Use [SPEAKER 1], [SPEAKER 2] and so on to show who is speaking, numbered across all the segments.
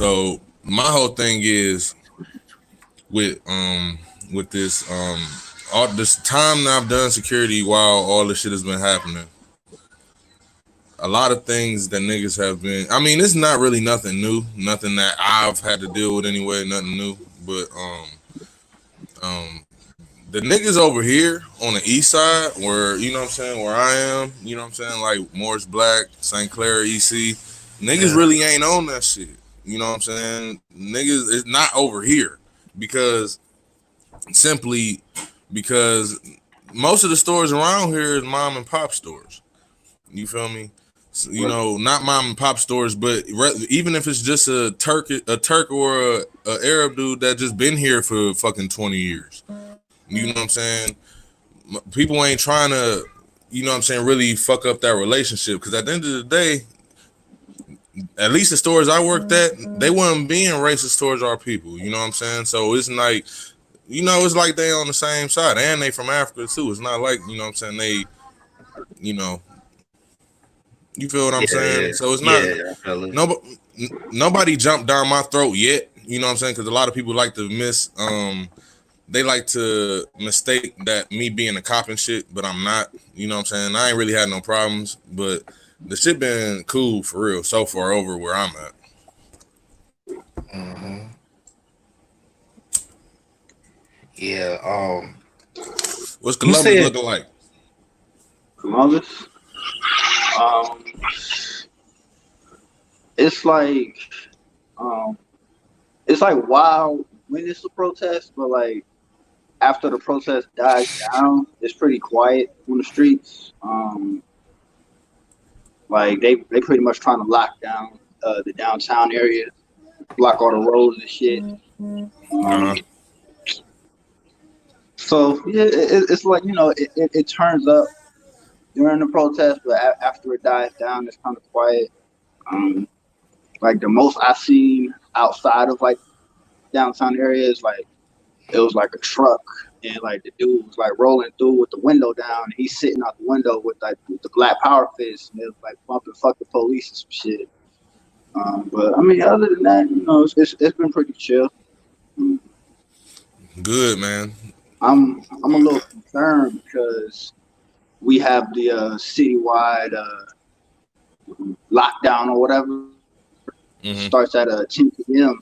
[SPEAKER 1] So my whole thing is with this all this time that I've done security while all this shit has been happening. A lot of things that niggas have been. I mean, it's not really nothing new, nothing that I've had to deal with anyway, nothing new. But um, the niggas over here on the east side, where you know what I'm saying, where I am, you know what I'm saying, like Morris Black, St. Clair, EC, niggas really ain't on that shit. You know what I'm saying? Niggas is not over here because simply because most of the stores around here is mom and pop stores. You feel me? So, you know, not mom and pop stores, but even if it's just a Turk or a Arab dude that just been here for fucking 20 years. You know what I'm saying? People ain't trying to, you know what I'm saying, really fuck up that relationship because at the end of the day, at least the stores I worked at, they weren't being racist towards our people. You know what I'm saying? So it's like, you know, it's like they on the same side and they from Africa too. It's not like, you know what I'm saying, they, you know, you feel what I'm saying? So it's not nobody jumped down my throat yet. You know what I'm saying? Because a lot of people like to they like to mistake that me being a cop and shit, but I'm not. You know what I'm saying? I ain't really had no problems, but the shit been cool for real so far over where I'm at.
[SPEAKER 2] Mm-hmm. Yeah.
[SPEAKER 1] What's Columbus looking like?
[SPEAKER 3] Columbus? It's like wild when it's a protest, but like after the protest dies down, it's pretty quiet on the streets. Like they pretty much trying to lock down the downtown area, block all the roads and shit. So yeah, it's like, you know, it turns up during the protest, but after it dies down, it's kind of quiet. Like the most I seen outside of like downtown areas, like it was like a truck and like the dude was like rolling through with the window down. And he's sitting out the window with like with the black power fist and it was like bumping "fuck the police" and some shit. But I mean, other than that, you know, it's been pretty chill.
[SPEAKER 1] Good, man.
[SPEAKER 3] I'm a little concerned because we have the citywide lockdown or whatever. Starts at 10 p.m.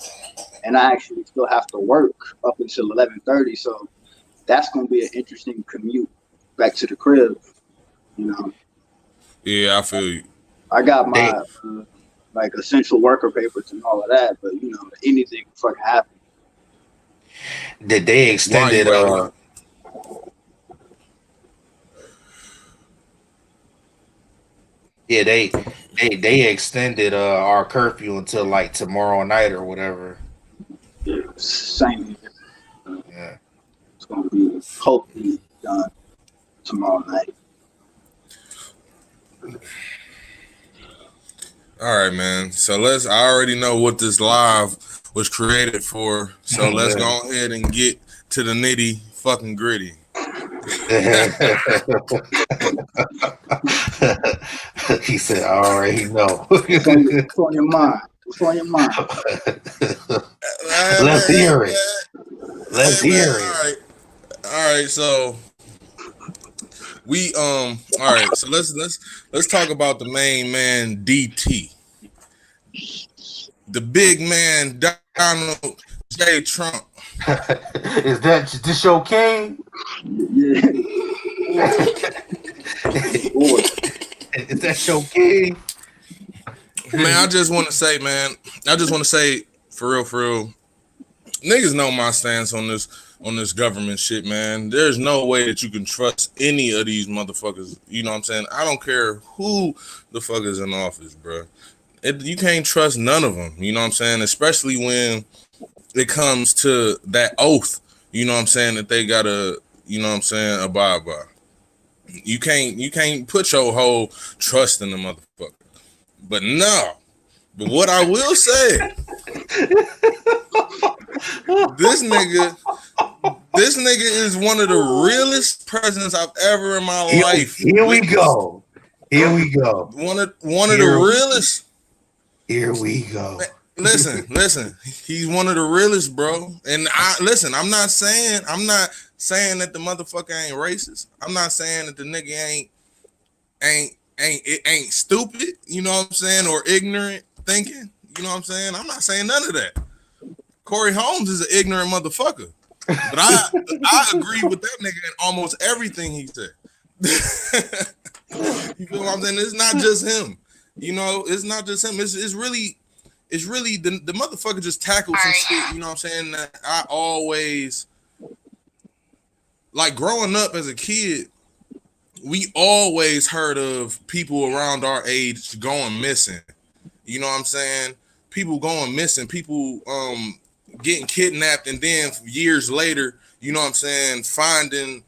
[SPEAKER 3] and I actually still have to work up until 11:30. So that's gonna be an interesting commute back to the crib. You know.
[SPEAKER 1] Yeah, I feel you.
[SPEAKER 3] I got my like essential worker papers and all of that, but you know, anything can fucking happen.
[SPEAKER 2] Did they extend it? Yeah, they extended our curfew until like tomorrow night or whatever.
[SPEAKER 3] Yeah, same.
[SPEAKER 2] Yeah,
[SPEAKER 3] it's gonna be hopefully done tomorrow night.
[SPEAKER 1] All right, man. So I already know what this live was created for. So let's go ahead and get to the nitty fucking gritty.
[SPEAKER 2] He said, "I already know."
[SPEAKER 3] What's on your mind? What's on your mind?
[SPEAKER 2] Let's hear it. Let's hear it.
[SPEAKER 1] All right. So we all right. So let's talk about the main man, DT, the big man, Donald J. Trump.
[SPEAKER 2] Is this your king?
[SPEAKER 3] Yeah.
[SPEAKER 2] Is that your king?
[SPEAKER 1] Man, I just want to say, for real, niggas know my stance on this government shit, man. There's no way that you can trust any of these motherfuckers. You know what I'm saying? I don't care who the fuck is in office, bro. You can't trust none of them. You know what I'm saying? Especially when it comes to that oath. You know what I'm saying? That they gotta, you know what I'm saying, abide by. You can't put your whole trust in the motherfucker. But no. But what I will say, this nigga is one of the realest presidents I've ever in my life.
[SPEAKER 2] Here we go.
[SPEAKER 1] One of the realest.
[SPEAKER 2] Here we go.
[SPEAKER 1] listen. He's one of the realest, bro. And I'm not saying that the motherfucker ain't racist. I'm not saying that the nigga ain't stupid, you know what I'm saying, or ignorant thinking, you know what I'm saying. I'm not saying none of that. Corey Holmes is an ignorant motherfucker, but I agree with that nigga in almost everything he said. You feel what I'm saying? It's not just him, you know. It's not just him. It's really the motherfucker just tackled some shit. You know what I'm saying? That I always like growing up as a kid. We always heard of people around our age going missing. You know what I'm saying? People going missing, people getting kidnapped, and then years later, you know what I'm saying, finding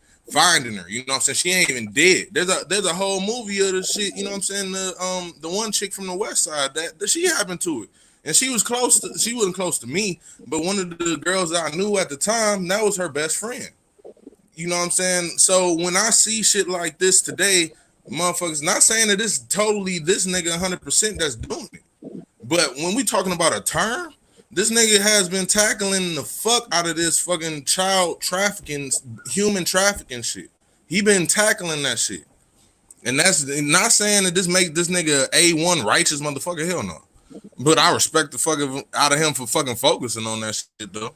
[SPEAKER 1] her. You know what I'm saying? She ain't even dead. There's a whole movie of this shit, you know what I'm saying? The one chick from the West Side that she happened to it. And she wasn't close to me, but one of the girls that I knew at the time, that was her best friend. You know what I'm saying? So when I see shit like this today, motherfuckers, not saying that it's totally this nigga 100% that's doing it. But when we talking about a term, this nigga has been tackling the fuck out of this fucking child trafficking, human trafficking shit. He been tackling that shit. And that's not saying that this make this nigga A1 righteous motherfucker. Hell no. But I respect the fuck out of him for fucking focusing on that shit though.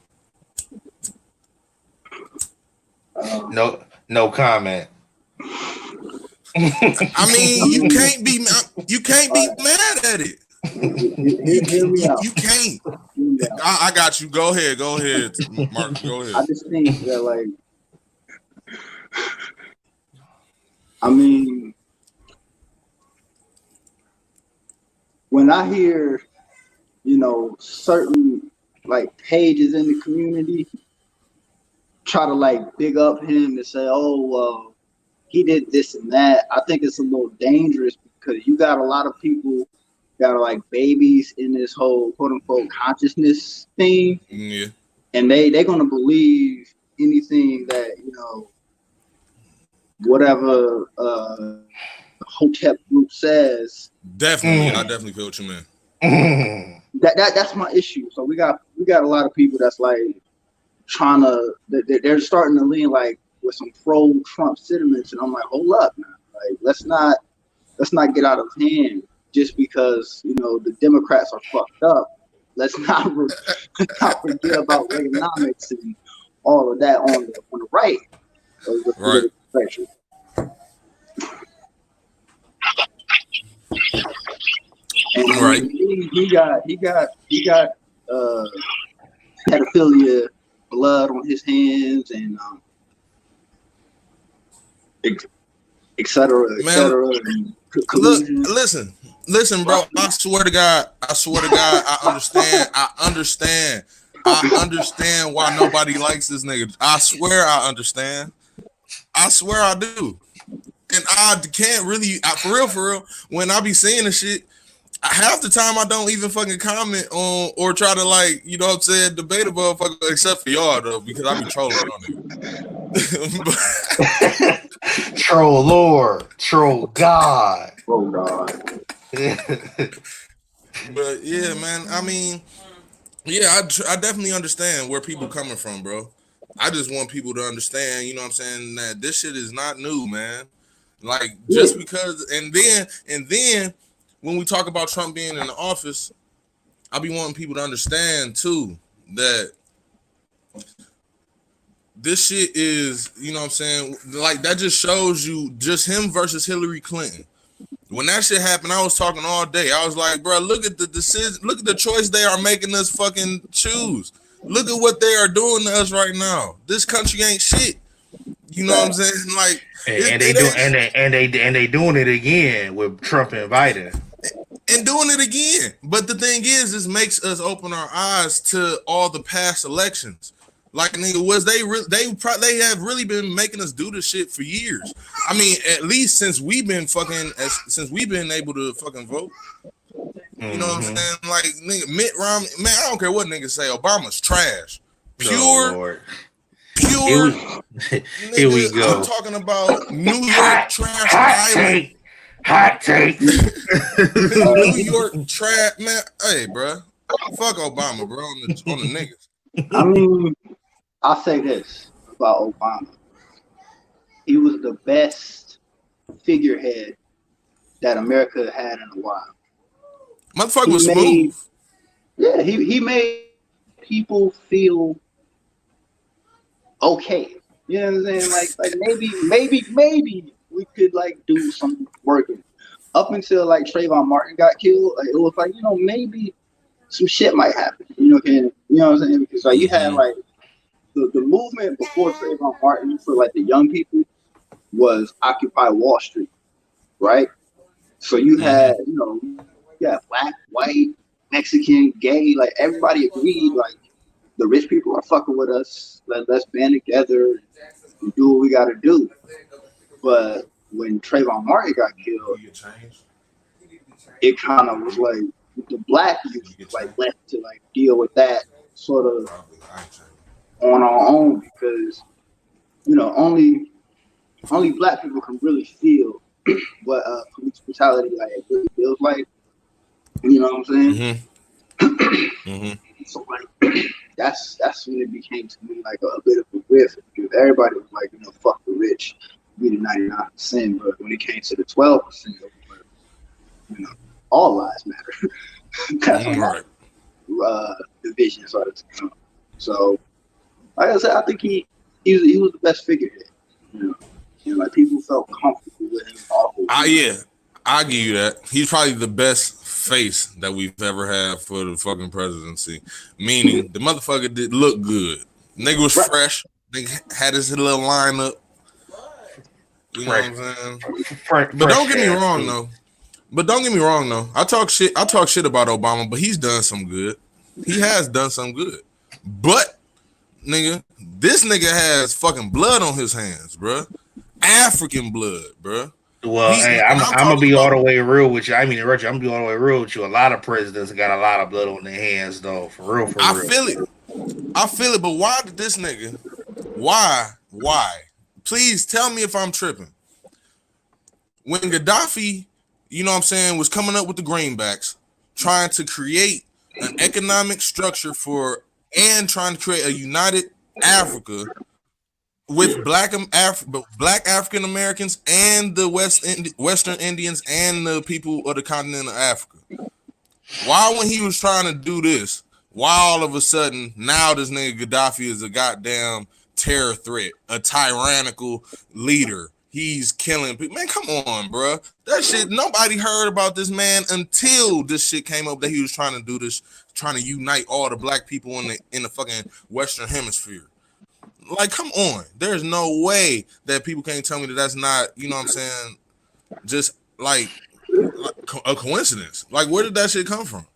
[SPEAKER 2] No comment.
[SPEAKER 1] I mean, you can't be mad at it. You can't. I got you. Go ahead, Mark. Go ahead.
[SPEAKER 3] I just think that, like, I mean, when I hear, you know, certain like pages in the community try to like big up him and say, oh, well, he did this and that, I think it's a little dangerous because you got a lot of people that are like babies in this whole quote unquote consciousness thing.
[SPEAKER 1] Yeah. And
[SPEAKER 3] they're gonna believe anything that, you know, whatever Hotep group says.
[SPEAKER 1] Definitely, I definitely feel what you mean.
[SPEAKER 3] That's my issue. So we got a lot of people that's like trying to, they're starting to lean like with some pro-Trump sentiments, and I'm like, hold up, man. Like, let's not get out of hand just because, you know, the Democrats are fucked up. Let's not forget about Reaganomics and all of that on the right of the political spectrum. And he got pedophilia blood on his hands and et cetera, et cetera. And
[SPEAKER 1] listen, bro. I swear to God, I understand why nobody likes this nigga. I swear I understand. I swear I do. And I can't really, for real, when I be seeing this shit, half the time I don't even fucking comment on or try to, like, you know what I'm saying, debate a motherfucker, except for y'all though, because I be trolling on it.
[SPEAKER 2] Troll Lord, troll God.
[SPEAKER 3] Oh God.
[SPEAKER 1] But yeah, man, I mean, yeah, I definitely understand where people coming from, bro. I just want people to understand, you know what I'm saying, that this shit is not new, man. Like, just because, and then when we talk about Trump being in the office, I be wanting people to understand too that this shit is, you know what I'm saying, like, that just shows you just him versus Hillary Clinton. When that shit happened, I was talking all day. I was like, bro, look at the decision, look at the choice they are making us fucking choose. Look at what they are doing to us right now. This country ain't shit. You know what I'm saying? Like,
[SPEAKER 2] and they doing it again with Trump and Biden.
[SPEAKER 1] And doing it again. But the thing is, this makes us open our eyes to all the past elections. Like, nigga, they have really been making us do this shit for years. I mean, at least since we've been able to fucking vote. You know what I'm saying? Like, nigga, Mitt Romney, man, I don't care what niggas say. Obama's trash. Pure.
[SPEAKER 2] Here we go.
[SPEAKER 1] I'm talking about New York trash.
[SPEAKER 2] Hot take.
[SPEAKER 1] New York trash, man. Hey, bro. Fuck Obama, bro. On the niggas.
[SPEAKER 3] I mean, I'll say this about Obama. He was the best figurehead that America had in a while.
[SPEAKER 1] Motherfucker
[SPEAKER 3] He
[SPEAKER 1] was
[SPEAKER 3] made,
[SPEAKER 1] smooth.
[SPEAKER 3] yeah, he made people feel okay. You know what I'm saying? Like maybe we could like do some working. Up until like Trayvon Martin got killed, like, it was like, maybe some shit might happen. You know what I'm saying? Because like you had
[SPEAKER 1] Mm-hmm.
[SPEAKER 3] like the movement before Trayvon Martin for like the young people was Occupy Wall Street, right? So you had,
[SPEAKER 1] Mm-hmm.
[SPEAKER 3] black, white, Mexican, gay, like everybody agreed, like the rich people are fucking with us. Let's band together and do what we got to do. But when Trayvon Martin got killed, it kind of was like the black youth like left to like deal with that sort of on our own because only black people can really feel what police brutality like it really feels like. You know what I'm saying?
[SPEAKER 1] Mm-hmm. Mm-hmm.
[SPEAKER 3] So like that's when it became to me like a bit of a rift because everybody was like, fuck the rich, we the 99%. But when it came to the 12%, all lives matter. That's when
[SPEAKER 1] Right.
[SPEAKER 3] division started to come. So like I said, I think he was the best figurehead. Like people felt comfortable with him.
[SPEAKER 1] Yeah, I give you that. He's probably the best face that we've ever had for the fucking presidency. Meaning the motherfucker did look good. Nigga was
[SPEAKER 3] Right.
[SPEAKER 1] fresh. Nigga had his little lineup. You know what I'm saying? But don't get me wrong though. I talk shit about Obama, but he's done some good. He has done some good. But nigga, this nigga has fucking blood on his hands, bruh. African blood, bruh.
[SPEAKER 2] Well, hey, I'm gonna be all the way real with you. I mean, Richard, I'm gonna be all the way real with you. A lot of presidents got a lot of blood on their hands, though. For real,
[SPEAKER 1] I feel it. But why did this nigga? Why? Please tell me if I'm tripping. When Gaddafi, you know what I'm saying, was coming up with the greenbacks, trying to create an economic structure and trying to create a united Africa with black African Americans and the Western Indians and the people of the continent of Africa. Why, when he was trying to do this, why all of a sudden now this nigga Gaddafi is a goddamn terror threat, a tyrannical leader? He's killing people. Man, come on, bro. That shit, nobody heard about this man until this shit came up that he was trying to do this, trying to unite all the black people in the fucking Western Hemisphere. Like, come on. There's no way that people can't tell me that that's not, you know what I'm saying, just like a coincidence. Like, where did that shit come from?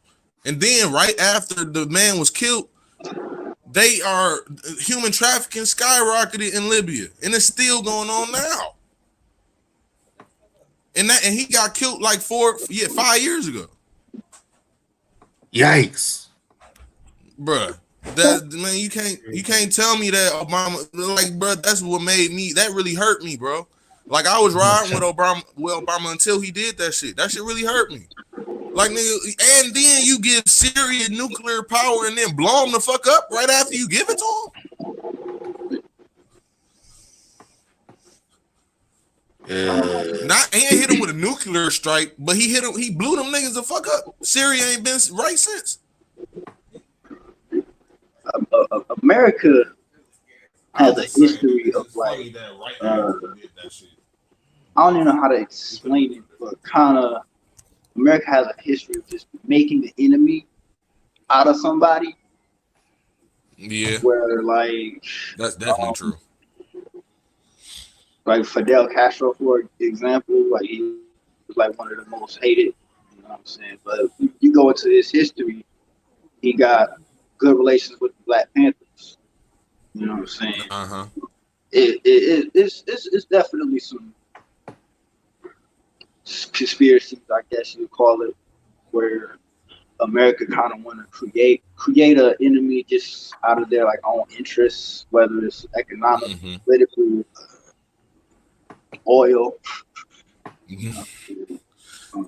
[SPEAKER 1] And then right after the man was killed, human trafficking skyrocketed in Libya, and it's still going on now. And he got killed like 5 years ago.
[SPEAKER 2] Yikes,
[SPEAKER 1] bruh. That man, you can't tell me that Obama, like, bro. That's what made me. That really hurt me, bro. Like, I was riding with Obama until he did that shit. That shit really hurt me. Like, nigga, and then you give Syria nuclear power and then blow them the fuck up right after you give it to them. He ain't hit him with a nuclear strike, but he blew them niggas the fuck up. Syria ain't been right since.
[SPEAKER 3] America has a history of like I don't even know how to explain it, but kind of America has a history of just making an enemy out of somebody.
[SPEAKER 1] Yeah,
[SPEAKER 3] where like
[SPEAKER 1] that's definitely true.
[SPEAKER 3] Like Fidel Castro, for example, like he was like one of the most hated. You know what I'm saying? But you go into his history, he got good relations with the Black Panthers. You know what I'm saying? It's definitely some conspiracies, I guess you would call it, where America kind of want to create an enemy just out of their like own interests, whether it's economic, political, oil.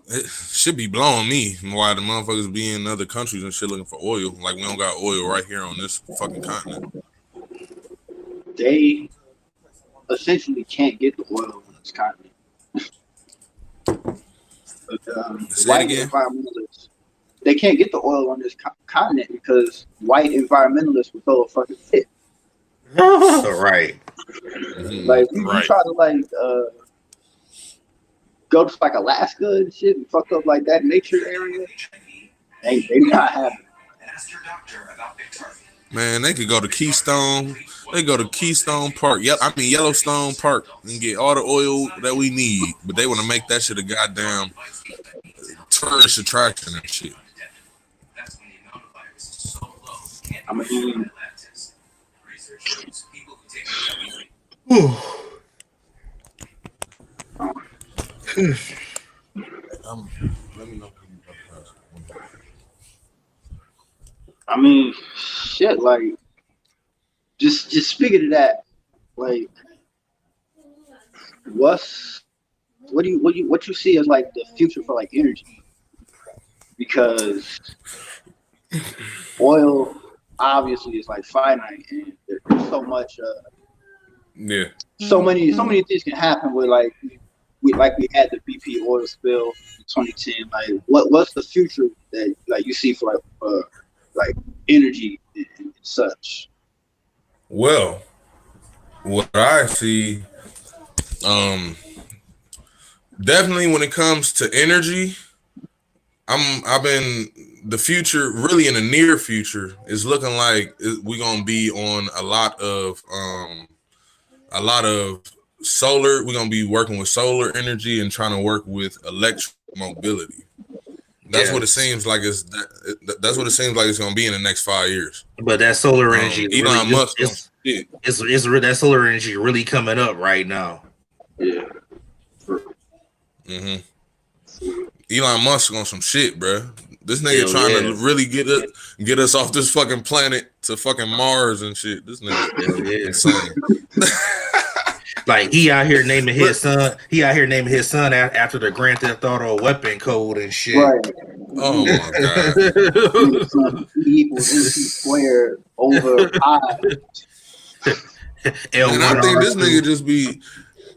[SPEAKER 1] It should be blowing me why the motherfuckers be in other countries and shit looking for oil. Like we don't got oil right here on this fucking continent.
[SPEAKER 3] They essentially can't get the oil on this continent. But,
[SPEAKER 1] Say it again.
[SPEAKER 3] Environmentalists, they can't get the oil on this continent because white environmentalists will throw a fucking fit.
[SPEAKER 2] Right.
[SPEAKER 3] Like you try to like go to like Alaska and shit and fuck up like that nature area. They not having.
[SPEAKER 1] Man, they could go to Keystone. They go to Keystone Park. Yellowstone Park and get all the oil that we need. But they want to make that shit a goddamn tourist attraction and shit.
[SPEAKER 3] I mean,
[SPEAKER 1] Let me know.
[SPEAKER 3] I mean, shit. Like, just speaking to that, like, what you see as like the future for like energy? Because oil obviously is like finite, and there's so much. So many things can happen with like we had the BP oil spill in 2010. Like, what's the future that like you see for like energy and such?
[SPEAKER 1] Well, what I see, definitely when it comes to energy, the future, really in the near future, is looking like we're gonna be on a lot of solar. We're gonna be working with solar energy and trying to work with electric mobility. That's what it seems like. That's what it seems like it's gonna be in the next 5 years.
[SPEAKER 2] But that solar energy,
[SPEAKER 1] Elon
[SPEAKER 2] really,
[SPEAKER 1] Musk,
[SPEAKER 2] that solar energy really coming up right now.
[SPEAKER 3] Yeah.
[SPEAKER 1] Elon Musk on some shit, bro. This nigga trying to really get us off this fucking planet to fucking Mars and shit. This nigga insane.
[SPEAKER 2] Like he out here naming his son. He out here naming his son after the Grand Theft Auto weapon code and shit.
[SPEAKER 3] Right.
[SPEAKER 1] Oh my god.
[SPEAKER 3] E equals MC squared over I.
[SPEAKER 1] And I think this nigga just be.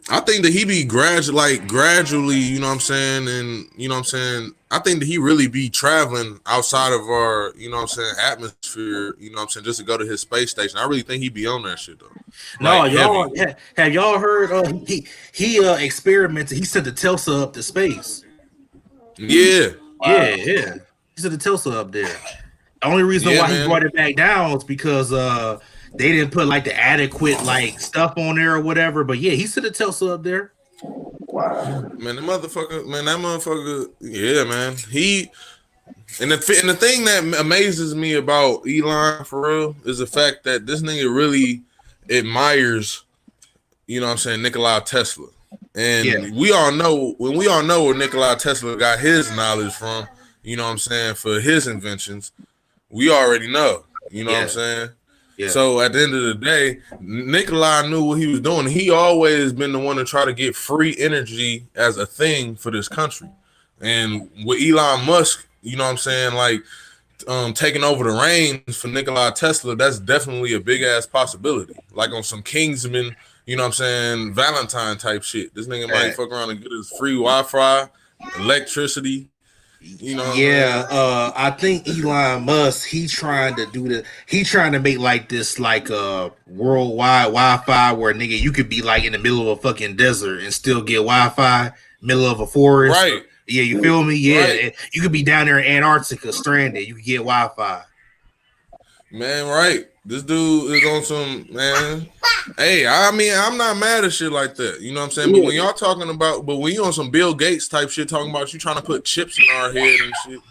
[SPEAKER 1] I think that he be gradually, you know what I'm saying, and you know what I'm saying. I think that he really be traveling outside of our, you know what I'm saying, atmosphere, you know what I'm saying, just to go to his space station. I really think he be on that shit though.
[SPEAKER 2] No, y'all have y'all heard? He experimented. He sent the Tesla up to space.
[SPEAKER 1] Yeah.
[SPEAKER 2] Yeah. He sent the Tesla up there. The only reason why he brought it back down was because they didn't put like the adequate like stuff on there or whatever. But yeah, he sent the Tesla up there.
[SPEAKER 3] Wow.
[SPEAKER 1] Man, that motherfucker, yeah, man. The thing that amazes me about Elon for real is the fact that this nigga really admires, you know what I'm saying, Nikola Tesla. And we all know where Nikola Tesla got his knowledge from, you know what I'm saying, for his inventions. We already know, you know what I'm saying? Yeah. So at the end of the day, Nikolai knew what he was doing. He always been the one to try to get free energy as a thing for this country. And with Elon Musk, you know what I'm saying, like taking over the reins for Nikola Tesla, that's definitely a big ass possibility. Like on some Kingsman, you know what I'm saying, Valentine type shit. This nigga might fuck around and get his free Wi-Fi, electricity. You know,
[SPEAKER 2] I think Elon Musk, he trying to make like this like worldwide Wi-Fi where nigga you could be like in the middle of a fucking desert and still get Wi-Fi, middle of a forest.
[SPEAKER 1] Right.
[SPEAKER 2] Yeah, you feel me? Yeah.
[SPEAKER 1] Right.
[SPEAKER 2] You could be down there in Antarctica stranded. You could get Wi-Fi.
[SPEAKER 1] Man, right. This dude is on some, man. Hey, I mean, I'm not mad at shit like that. You know what I'm saying? But when y'all talking about, when you on some Bill Gates type shit, talking about you trying to put chips in our head and shit,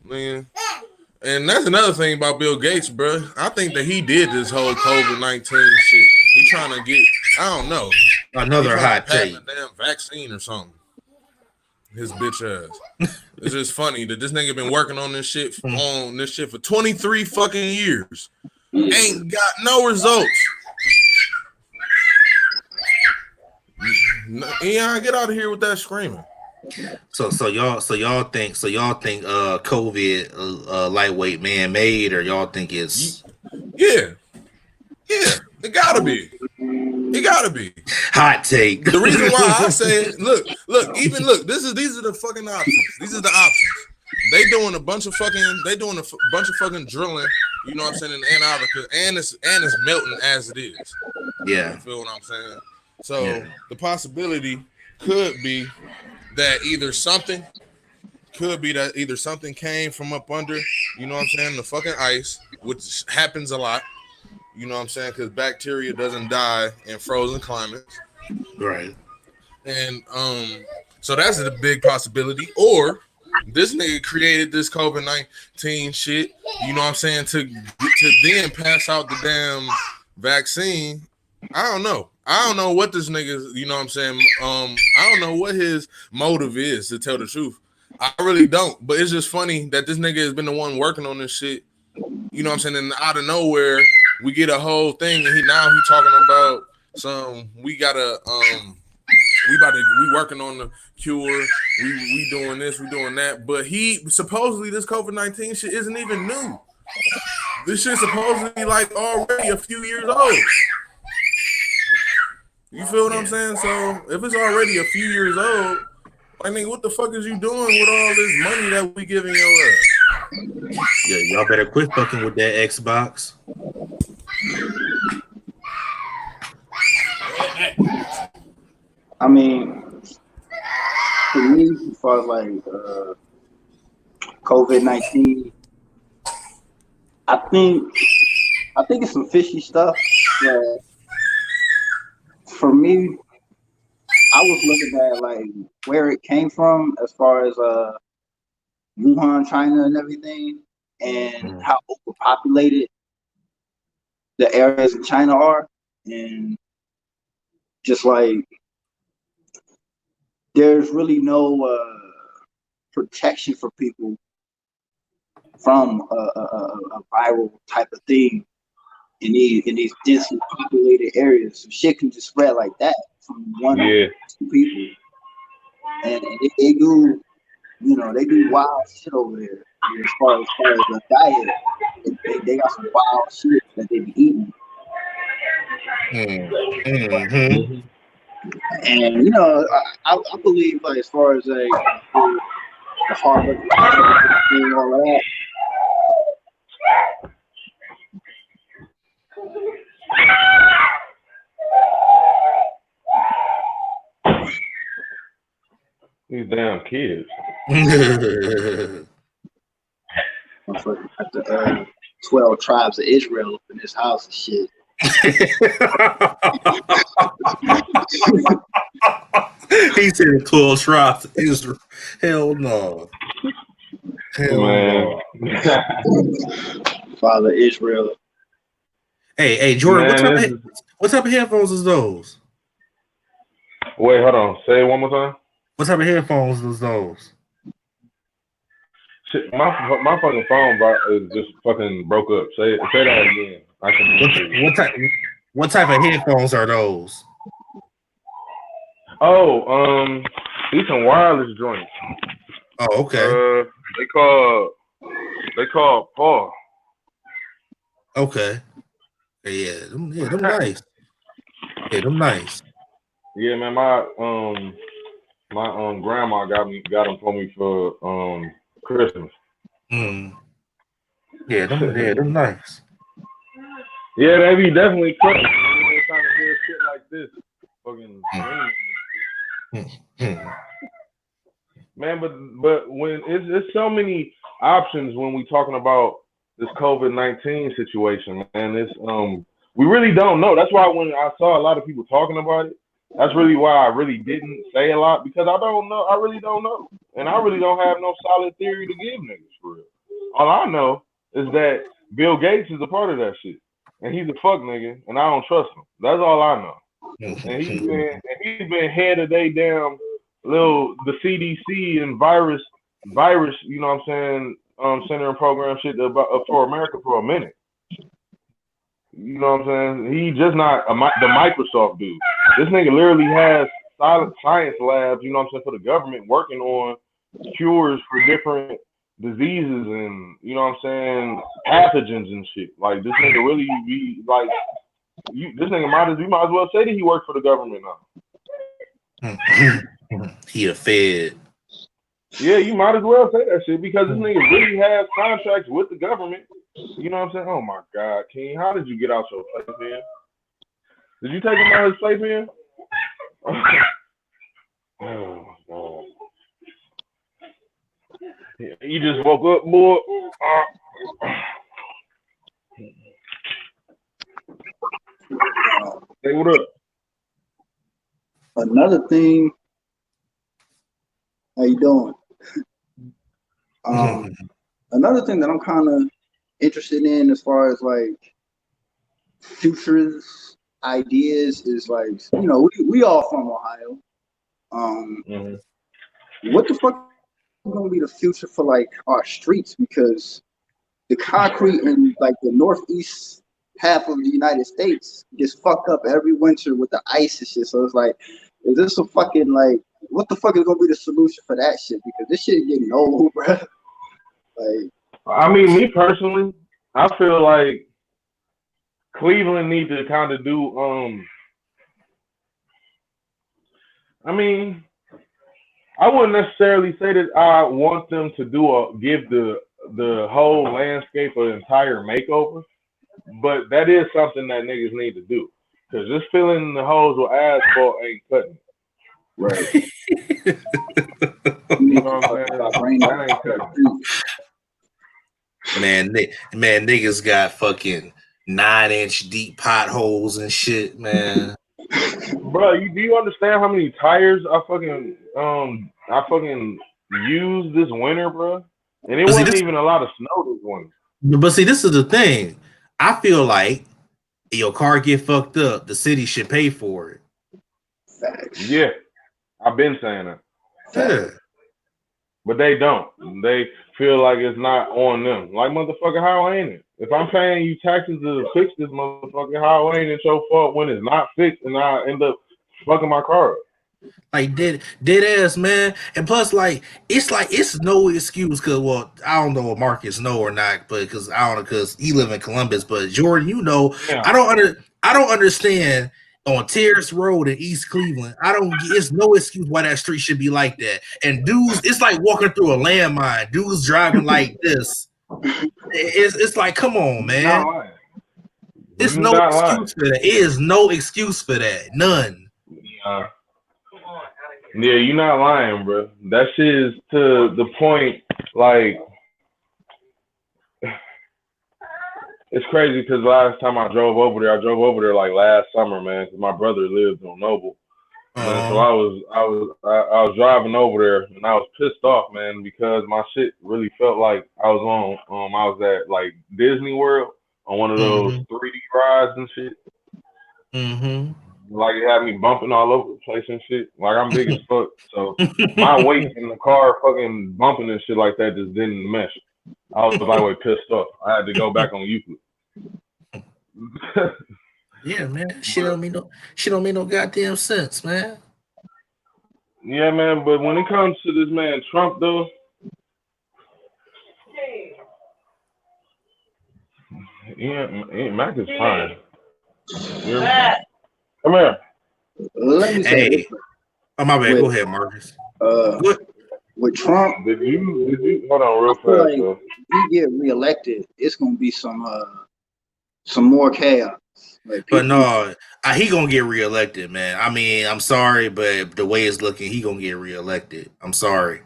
[SPEAKER 1] man. And that's another thing about Bill Gates, bro. I think that he did this whole COVID-19 shit. He trying to get, I don't know,
[SPEAKER 2] another hot take,
[SPEAKER 1] a damn vaccine or something. His bitch ass. It's just funny that this nigga been working on this shit for 23 fucking years. Ain't got no results. Yeah, get out of here with that screaming.
[SPEAKER 2] So y'all think COVID lightweight man made, or y'all think it's
[SPEAKER 1] Yeah, yeah, it gotta
[SPEAKER 3] Um,
[SPEAKER 1] be. It gotta be.
[SPEAKER 2] hot take?
[SPEAKER 1] The reason why I say, look, these are the fucking options. These are the options. They doing a bunch of fucking, bunch of fucking drilling. You know what I'm saying, in Antarctica, and it's melting as it is.
[SPEAKER 2] Yeah,
[SPEAKER 1] You feel what I'm saying?
[SPEAKER 2] yeah,
[SPEAKER 1] So the possibility could be that either something came from up under, you know what I'm saying, the fucking ice, which happens a lot. You know what I'm saying, because bacteria doesn't die in frozen climates.
[SPEAKER 2] right.
[SPEAKER 1] And so that's a big possibility. Or this nigga created this COVID-19 shit, you know what I'm saying, to then pass out the damn vaccine. I don't know. I don't know what this nigga, you know what I'm saying. I don't know what his motive is, to tell the truth. I really don't. But it's just funny that this nigga has been the one working on this shit. You know what I'm saying? And out of nowhere, we get a whole thing, and he talking about we working on the cure. We doing this, we doing that. But he supposedly, this COVID-19 shit isn't even new. This shit supposedly like already a few years old. You feel what I'm saying? So if it's already a few years old, like, nigga, what the fuck is you doing with all this money that we giving your ass?
[SPEAKER 2] Yeah, y'all better quit fucking with that Xbox.
[SPEAKER 3] I mean, for me, as far as like COVID-19, I think it's some fishy stuff. But for me, I was looking at like where it came from, as far as Wuhan, China, and everything, and how overpopulated the areas in China are, and just like there's really no protection for people from a viral type of thing in these densely populated areas. So shit can just spread like that from one to two people, and they do, you know, they do wild shit over there. As far as the diet, they got some wild shit that they be eating.
[SPEAKER 2] Mm-hmm.
[SPEAKER 3] And you know, I believe, like, as far as like the Harvard and all of that,
[SPEAKER 4] These damn kids.
[SPEAKER 3] got the 12 tribes of Israel up in this house and shit.
[SPEAKER 2] He said 12 tribes of Israel. Hell no. Hell no.
[SPEAKER 3] Father Israel.
[SPEAKER 2] Hey, Jordan,
[SPEAKER 4] Man,
[SPEAKER 2] what type of headphones is those?
[SPEAKER 4] Wait, hold on. Say it one more time.
[SPEAKER 2] What type of headphones is those?
[SPEAKER 4] Shit, my fucking phone is just fucking broke up. Say that again. I can.
[SPEAKER 2] What type of headphones are those?
[SPEAKER 4] Oh, these some wireless joints.
[SPEAKER 2] Oh, okay.
[SPEAKER 4] They call Paul.
[SPEAKER 2] Okay. Yeah, them nice. Yeah, them nice.
[SPEAKER 4] Yeah, man, my grandma got them for me for Christmas.
[SPEAKER 2] Yeah, them nice.
[SPEAKER 4] Yeah, they be definitely cut. They're trying to hear shit like this. Fucking man, but when it's so many options when we talking about this COVID-19 situation, man. It's we really don't know. That's why when I saw a lot of people talking about it, that's really why I really didn't say a lot, because I don't know. I really don't know, and I really don't have no solid theory to give niggas for real. All I know is that Bill Gates is a part of that shit, and he's a fuck nigga, and I don't trust him. That's all I know. And he's been head of they damn the CDC and virus, you know what I'm saying, center and program shit for America for a minute. You know what I'm saying? He just not the Microsoft dude. This nigga literally has science labs, you know what I'm saying, for the government working on cures for different diseases and, you know what I'm saying, pathogens and shit. Like, this nigga really be like, this nigga you might as well say that he worked for the government now.
[SPEAKER 2] He a fed.
[SPEAKER 4] Yeah, you might as well say that shit because this nigga really has contracts with the government. You know what I'm saying? Oh my God, King, how did you get out your playpen? Did you take him out his playpen? Oh God. You just woke up, boy. Hey, what up?
[SPEAKER 3] Another thing, how you doing? Another thing that I'm kind of interested in as far as like futures ideas is like, you know, we all from Ohio. What the fuck is gonna be the future for like our streets? Because the concrete in like the northeast half of the United States gets fucked up every winter with the ice and shit. So it's like, is this a fucking like, what the fuck is gonna be the solution for that shit? Because this shit getting old, bro. Like,
[SPEAKER 4] I mean, me personally, I feel like Cleveland needs to kind of do. I mean, I wouldn't necessarily say that I want them to give the whole landscape an entire makeover, but that is something that niggas need to do. Cause just filling the holes with asphalt ain't cutting.
[SPEAKER 3] right.
[SPEAKER 4] You know what I'm saying? That ain't cutting.
[SPEAKER 2] Man, niggas got fucking 9-inch deep potholes and shit, man.
[SPEAKER 4] Bro, do you understand how many tires I fucking used this winter, bro? And it wasn't even a lot of snow this winter.
[SPEAKER 2] But see, this is the thing. I feel like your car get fucked up, the city should pay for it.
[SPEAKER 3] Facts.
[SPEAKER 4] Yeah, I've been saying that.
[SPEAKER 2] Yeah.
[SPEAKER 4] But they don't. They feel like it's not on them. Like, motherfucker, how ain't it? If I'm paying you taxes to fix this motherfucker, how ain't it your fault when it's not fixed and I end up fucking my car up?
[SPEAKER 2] Like dead ass, man. And plus, it's no excuse because, well, I don't know if Marcus know or not, but because I don't know, because he live in Columbus. But Jordan, you know, yeah. I don't understand on Terrace Road in East Cleveland. It's no excuse why that street should be like that. And dudes, it's like walking through a landmine. Dudes driving like this. It's like, come on, man. It's no excuse for that. It is no excuse for that. None.
[SPEAKER 4] Yeah, you're not lying, bro. That shit is to the point, like, it's crazy because last time I drove over there like last summer, man, because my brother lived on Noble. Man, so I was driving over there and I was pissed off, man, because my shit really felt like I was at like Disney World on one of those 3D rides and shit.
[SPEAKER 2] Mm-hmm.
[SPEAKER 4] Like, it had me bumping all over the place and shit. Like, I'm big as fuck. So my weight in the car fucking bumping and shit like that just didn't mesh. I was like pissed off. I had to go back on Euclid.
[SPEAKER 2] Yeah, man. Shit don't make no goddamn sense, man.
[SPEAKER 4] Yeah, man, but when it comes to this man Trump though, yeah, Mac is fine. Come here.
[SPEAKER 3] Let me say this.
[SPEAKER 2] Oh, my bad. Go ahead, Marcus.
[SPEAKER 3] With Trump,
[SPEAKER 4] did you hold on real fast?
[SPEAKER 3] Like, if he get reelected, it's gonna be some more chaos. Like,
[SPEAKER 2] but no, he gonna get reelected, man. I mean, I'm sorry, but the way it's looking, he gonna get reelected. I'm sorry.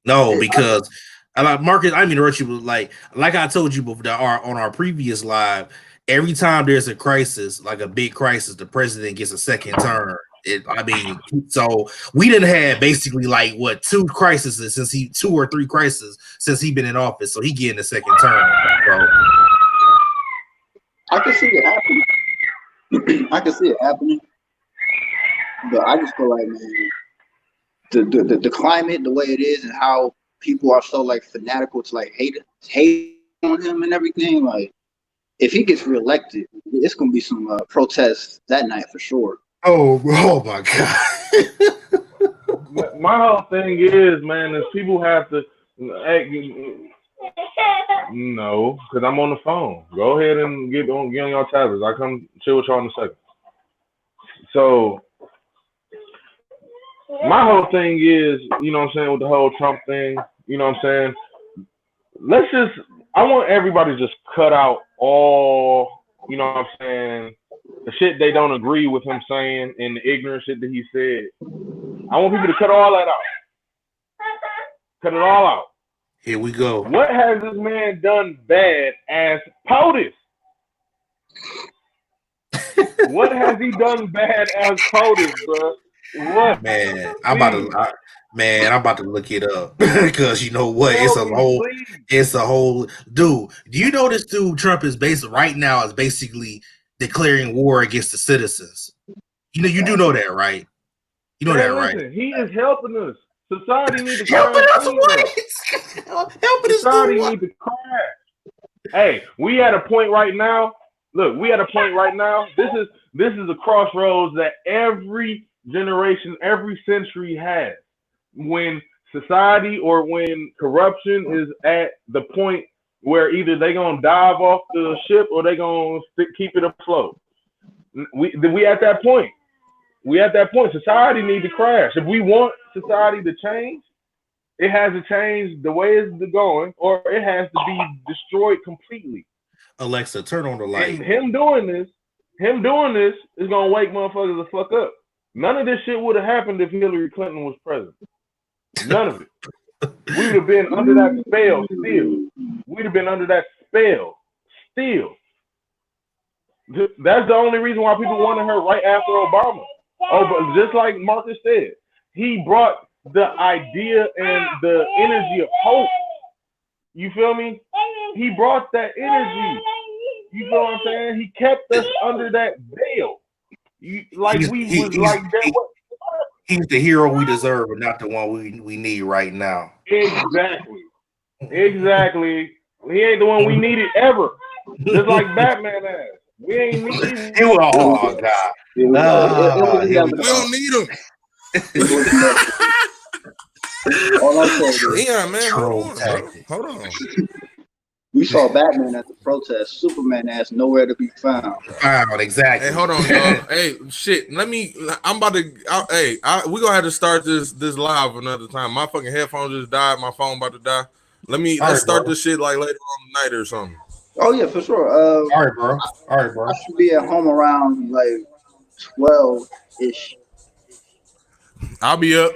[SPEAKER 2] No, because Marcus, I mean, interrupt you, like I told you before on our previous live, every time there's a crisis, like a big crisis, the president gets a second term. So we didn't have basically like what 2 or 3 crises since he been in office. So he getting a second term. So
[SPEAKER 3] I can see it happening. But I just feel like, man, the climate, the way it is, and how people are so like fanatical to like hate on him and everything. Like, if he gets reelected, it's gonna be some protests that night for sure.
[SPEAKER 2] Oh my god.
[SPEAKER 4] My whole thing is, man, is people have to. Hey, no, because I'm on the phone. Go ahead and get on your tablets. I come chill with y'all in a second. So my whole thing is, you know what I'm saying, with the whole Trump thing, you know what I'm saying? I want everybody to just cut out all, you know what I'm saying, the shit they don't agree with him saying and the ignorant shit that he said. I want people to cut all that out. Cut it all out.
[SPEAKER 2] Here we go.
[SPEAKER 4] What has this man done bad as POTUS? What has he done bad as POTUS, bro? What?
[SPEAKER 2] Man, I'm about to look it up because you know what? It's a whole dude. Do you know this dude Trump is right now is basically declaring war against the citizens? You know, you do know that, right? You know that, right?
[SPEAKER 4] Listen, he is helping us. Society needs to
[SPEAKER 2] Helping
[SPEAKER 4] crash
[SPEAKER 2] us what? Helping us
[SPEAKER 4] Society
[SPEAKER 2] do what?
[SPEAKER 4] needs to crash. Hey, we at a point right now. Look, we at a point right now. This is a crossroads that every generation, every century has. When society or when corruption is at the point where either they gonna dive off the ship or they gonna keep it afloat. We at that point. We at that point. Society needs to crash. If we want society to change, it has to change the way it's going, or it has to be destroyed completely.
[SPEAKER 2] Alexa, turn on the light.
[SPEAKER 4] And him doing this is gonna wake motherfuckers the fuck up. None of this shit would have happened if Hillary Clinton was president. None of it. We would have been under that spell still. We'd have been under that spell still. That's the only reason why people wanted her right after Obama. Oh, but just like Marcus said, he brought the idea and the energy of hope. You feel me? He brought that energy. You feel what I'm saying? He kept us under that veil. He's
[SPEAKER 2] the hero we deserve, but not the one we need right now.
[SPEAKER 4] Exactly. He ain't the one we needed ever. Just like Batman ass. We ain't need.
[SPEAKER 2] Oh God.
[SPEAKER 1] We don't need him.
[SPEAKER 3] All I'm saying is,
[SPEAKER 1] yeah, man. Hold on.
[SPEAKER 3] We saw Batman at the protest. Superman ass nowhere to be found.
[SPEAKER 2] Exactly.
[SPEAKER 1] Hey, hold on, y'all. Hey, shit. I'm about to. We gonna have to start this live another time. My fucking headphones just died. My phone about to die. Let's start this shit like later on tonight or something.
[SPEAKER 3] Oh yeah, for sure.
[SPEAKER 2] All right, bro.
[SPEAKER 3] I should be at home around like 12-ish.
[SPEAKER 1] I'll be up.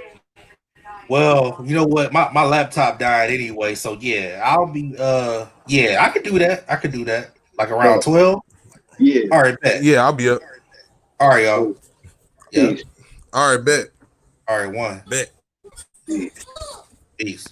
[SPEAKER 2] Well, you know what? My laptop died anyway, so yeah, I'll be I could do that. Like around 12.
[SPEAKER 3] Yeah.
[SPEAKER 2] All right, bet.
[SPEAKER 1] Yeah, I'll be up.
[SPEAKER 2] All right, y'all. Yeah.
[SPEAKER 1] All right, bet.
[SPEAKER 2] All right, one.
[SPEAKER 1] Bet.
[SPEAKER 3] Yeah.
[SPEAKER 2] Peace.